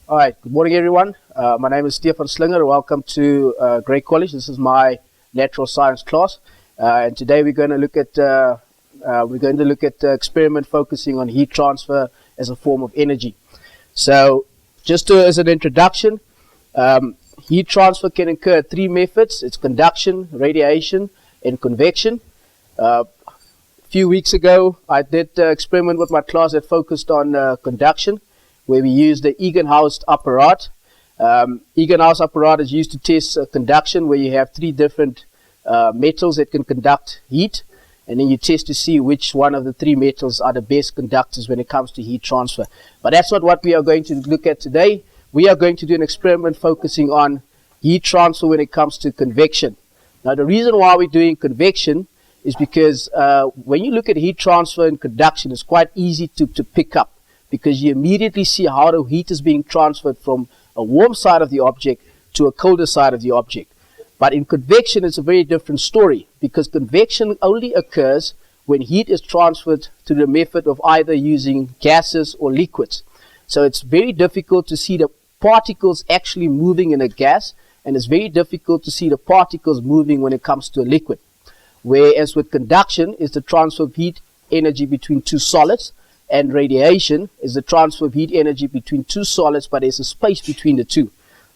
All right, good morning everyone. My name is Stefan Slinger. Welcome to Grey College. This is my natural science class, and today we're going to look at experiment focusing on heat transfer as a form of energy. So, as an introduction, heat transfer can occur at three methods. It's conduction, radiation, and convection. A few weeks ago, I did an experiment with my class that focused on conduction, where we used the Egan-House apparatus. Egan-House apparatus is used to test conduction, where you have three different metals that can conduct heat, and then you test to see which one of the three metals are the best conductors when it comes to heat transfer. But that's not what we are going to look at today. We are going to do an experiment focusing on heat transfer when it comes to convection. Now, the reason why we're doing convection is because when you look at heat transfer and conduction, it's quite easy to pick up, because you immediately see how the heat is being transferred from a warm side of the object to a colder side of the object. But in convection, it's a very different story, because convection only occurs when heat is transferred to the method of either using gases or liquids. So it's very difficult to see the particles actually moving in a gas, and it's very difficult to see the particles moving when it comes to a liquid. Whereas with conduction is the transfer of heat energy between two solids, and radiation is the transfer of heat energy between two solids, but there's a space between the two.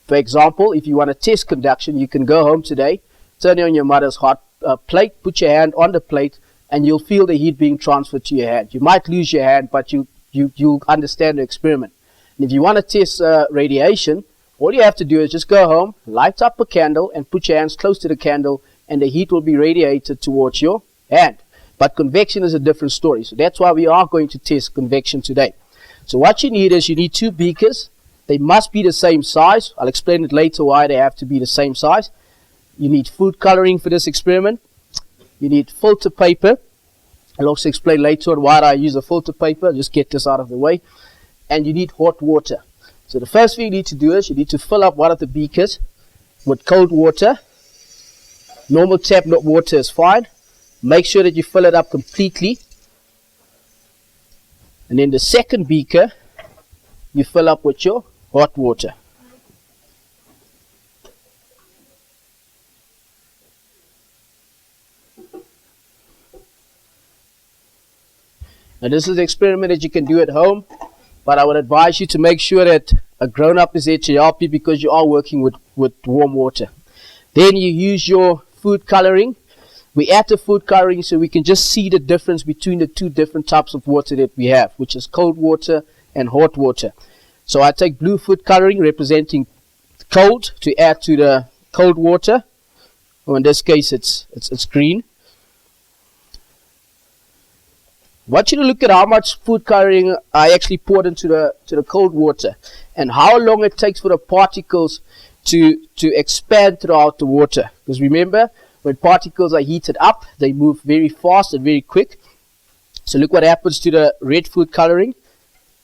For example, if you want to test conduction, you can go home today, turn on your mother's hot plate, put your hand on the plate, and you'll feel the heat being transferred to your hand. You might lose your hand, but you'll understand the experiment. And if you want to test radiation, all you have to do is just go home, light up a candle, and put your hands close to the candle, and the heat will be radiated towards your hand. But convection is a different story. So that's why we are going to test convection today. So what you need is you need two beakers. They must be the same size. I'll explain it later why they have to be the same size. You need food coloring for this experiment. You need filter paper. I'll also explain later on why I use a filter paper. Just get this out of the way. And you need hot water. So the first thing you need to do is you need to fill up one of the beakers with cold water. Normal tap water is fine. Make sure that you fill it up completely. And then the second beaker, you fill up with your hot water. Now this is an experiment that you can do at home, but I would advise you to make sure that a grown-up is there to help you, because you are working with warm water. Then you use your food coloring. We add the food coloring so we can just see the difference between the two different types of water that we have, which is cold water and hot water. So I take blue food coloring representing cold to add to the cold water. Or in this case it's green. I want you to look at how much food coloring I actually poured into the cold water, and how long it takes for the particles to expand throughout the water. Because remember, when particles are heated up, they move very fast and very quick. So look what happens to the red food coloring.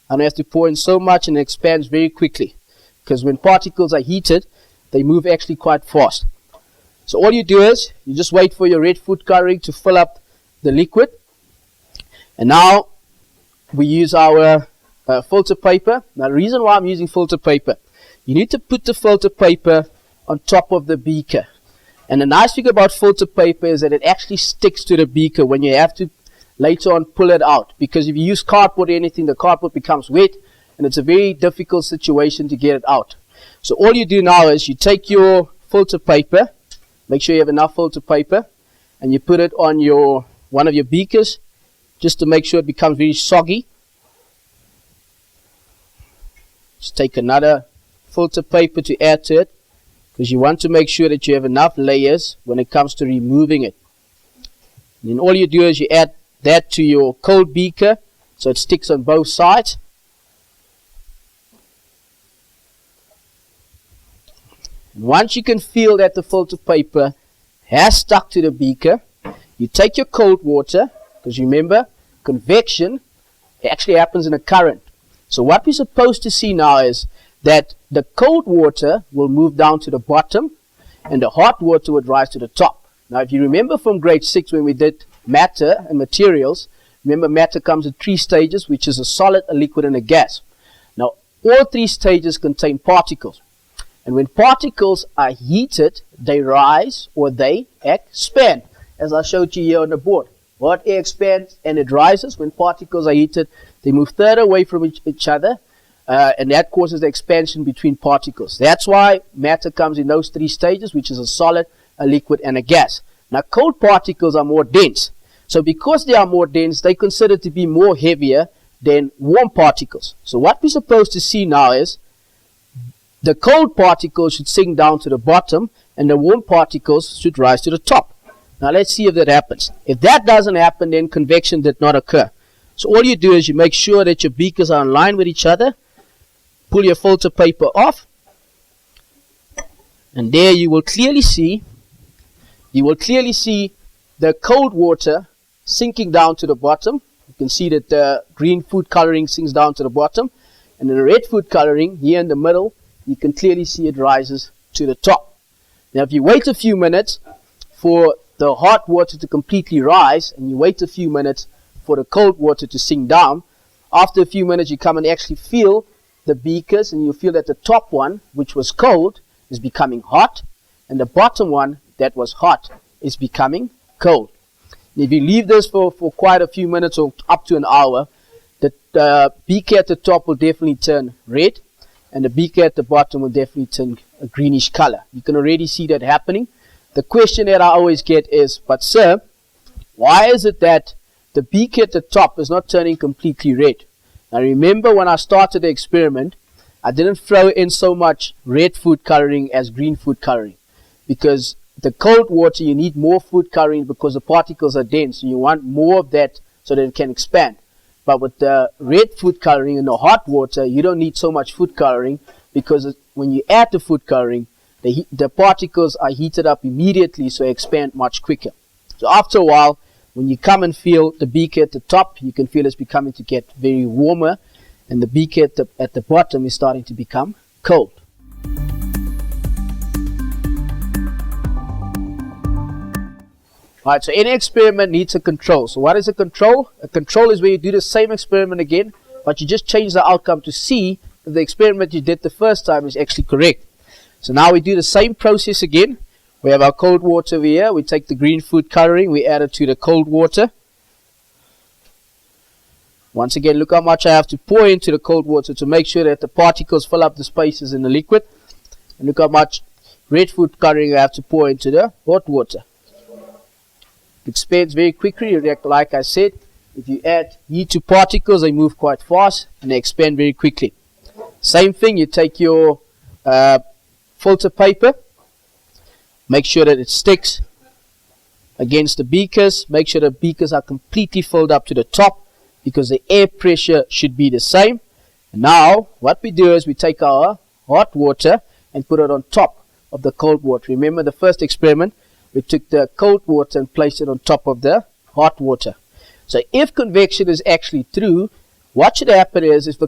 I don't have to pour in so much, and it expands very quickly. Because when particles are heated, they move actually quite fast. So all you do is, you just wait for your red food coloring to fill up the liquid. And now, we use our filter paper. Now the reason why I'm using filter paper, you need to put the filter paper on top of the beaker. And the nice thing about filter paper is that it actually sticks to the beaker when you have to later on pull it out. Because if you use cardboard or anything, the cardboard becomes wet, and it's a very difficult situation to get it out. So all you do now is you take your filter paper, make sure you have enough filter paper, and you put it on one of your beakers, just to make sure it becomes very soggy. Just take another filter paper to add to it, because you want to make sure that you have enough layers when it comes to removing it. And then all you do is you add that to your cold beaker, so it sticks on both sides. And once you can feel that the filter paper has stuck to the beaker, you take your cold water, because remember, convection actually happens in a current. So what we're supposed to see now is that the cold water will move down to the bottom, and the hot water would rise to the top. Now if you remember from grade 6 when we did matter and materials, remember matter comes in 3 stages, which is a solid, a liquid, and a gas. Now all three stages contain particles. And when particles are heated, they rise or they expand, as I showed you here on the board. Hot air expands and it rises. When particles are heated, they move further away from each other, and that causes the expansion between particles. That's why matter comes in those three stages, which is a solid, a liquid, and a gas. Now, cold particles are more dense. So because they are more dense, they consider to be more heavier than warm particles. So what we're supposed to see now is the cold particles should sink down to the bottom and the warm particles should rise to the top. Now let's see if that happens. If that doesn't happen, then convection did not occur. So all you do is you make sure that your beakers are in line with each other. Pull your filter paper off. And there you will clearly see the cold water sinking down to the bottom. You can see that the green food coloring sinks down to the bottom. And the red food coloring here in the middle, you can clearly see it rises to the top. Now if you wait a few minutes for the hot water to completely rise, and you wait a few minutes for the cold water to sink down, after a few minutes you come and actually feel the beakers, and you feel that the top one, which was cold, is becoming hot, and the bottom one that was hot is becoming cold. And if you leave this for quite a few minutes or up to an hour, the beaker at the top will definitely turn red, and the beaker at the bottom will definitely turn a greenish color. You can already see that happening. The question that I always get is, but sir, why is it that the beaker at the top is not turning completely red? Now remember, when I started the experiment, I didn't throw in so much red food coloring as green food coloring, because the cold water, you need more food coloring because the particles are dense, and you want more of that so that it can expand. But with the red food coloring in the hot water, you don't need so much food coloring, because when you add the food coloring, the particles are heated up immediately, so they expand much quicker. So after a while, when you come and feel the beaker at the top, you can feel it's becoming to get very warmer, and the beaker at the bottom is starting to become cold. Alright, so any experiment needs a control. So what is a control? A control is where you do the same experiment again, but you just change the outcome to see if the experiment you did the first time is actually correct. So now we do the same process again. We have our cold water over here. We take the green food coloring, we add it to the cold water. Once again, look how much I have to pour into the cold water to make sure that the particles fill up the spaces in the liquid. And look how much red food coloring I have to pour into the hot water. It expands very quickly. Like I said, if you add heat to particles, they move quite fast and they expand very quickly. Same thing, you take your filter paper, make sure that it sticks against the beakers, make sure the beakers are completely filled up to the top, because the air pressure should be the same. And now what we do is we take our hot water and put it on top of the cold water. Remember the first experiment, we took the cold water and placed it on top of the hot water. So if convection is actually true, what should happen is if the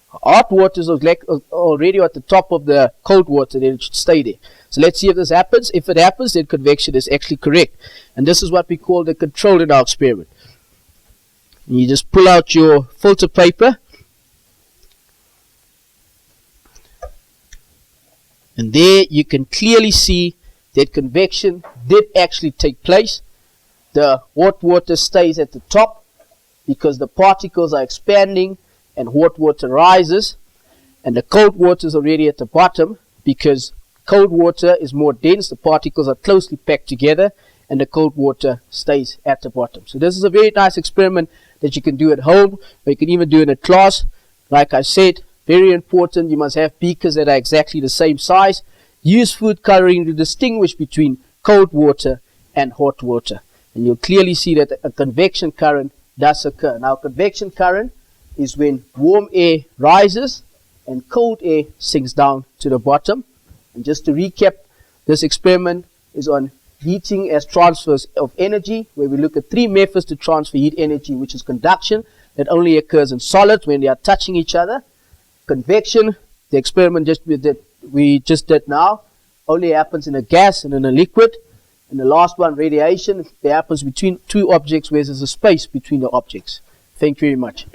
hot water is already at the top of the cold water, then it should stay there. So let's see if this happens. If it happens, then convection is actually correct. And this is what we call the control in our experiment. And you just pull out your filter paper. And there you can clearly see that convection did actually take place. The hot water stays at the top because the particles are expanding and hot water rises, and the cold water is already at the bottom because cold water is more dense, the particles are closely packed together, and the cold water stays at the bottom. So this is a very nice experiment that you can do at home, or you can even do in a class. Like I said, very important, you must have beakers that are exactly the same size. Use food coloring to distinguish between cold water and hot water, and you'll clearly see that a convection current does occur. Now, convection current is when warm air rises and cold air sinks down to the bottom. And just to recap, this experiment is on heating as transfers of energy, where we look at three methods to transfer heat energy, which is conduction, that only occurs in solids when they are touching each other. Convection, the experiment we just did now, only happens in a gas and in a liquid. And the last one, radiation, it happens between two objects where there's a space between the objects. Thank you very much.